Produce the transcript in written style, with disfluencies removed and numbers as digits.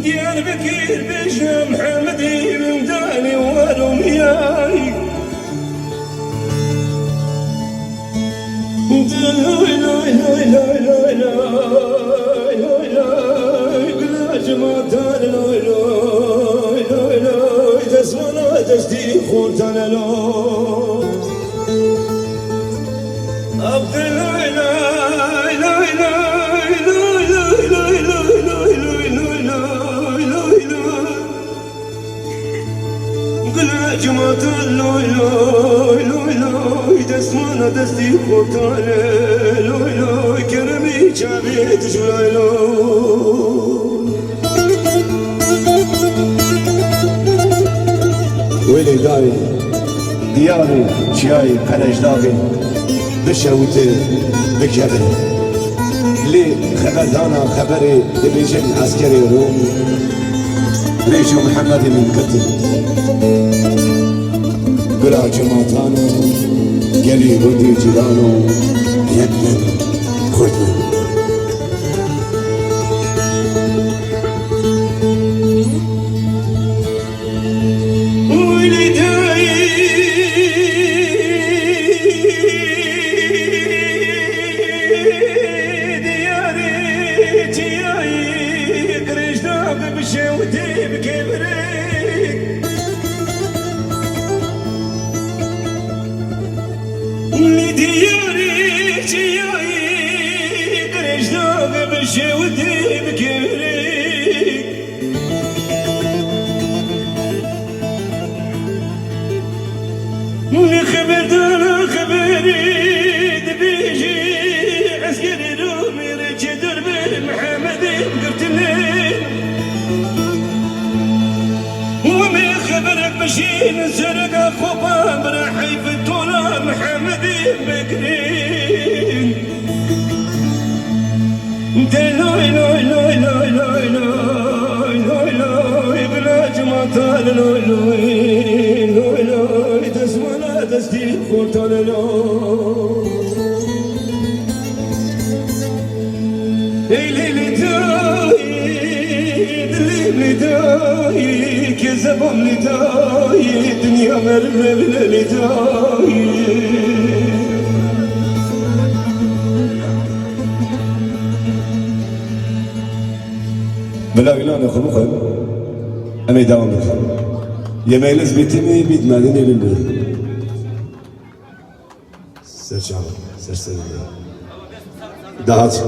Diyarbakır Beşe Muhammed'i Mümdani varım yay Lay lay lay lay lay lay lay lay Gülacım atan lay lay lay lay Desmana desti kurtan lay Abdülay lay lay lay Cumatan loy loy loy loy Desmana desti kurtane loy loy Keremi çabi tüşlay loy Veli dai diyari çiyay kalejdavi Bişevti bikevin Li xeberdana xeberi dibijin askeri Rum Rejim Muhammed'i min kıtı Gıra cematanı, geli vudi cilanı, yeklen kurtmen. Diyarı çiyayı, kırışta bir şey uti bir kevre. Diyarı çiyayı kırışta bir şey uti bir kevre Ne haberdan haberi dibiji askeri Rumi reçedir bir Muhammed'in gırtını وما خبرك بشين سرقة خوبان براحي في الطولة محمدي بكرين لوي لوي لوي لوي لوي لوي لوي لوي بلا جماطال لوي لوي لوي لوي تسمنا تستي خورتان لوي ليلي تاي دليلي تاي كذبهم لداي دنيا مرمى لداي بلا غلان خلوقهم أمي داومك yemeğiniz bitti mi bitmedi mi bilmiyorum. Serçalı, serseri daha çok.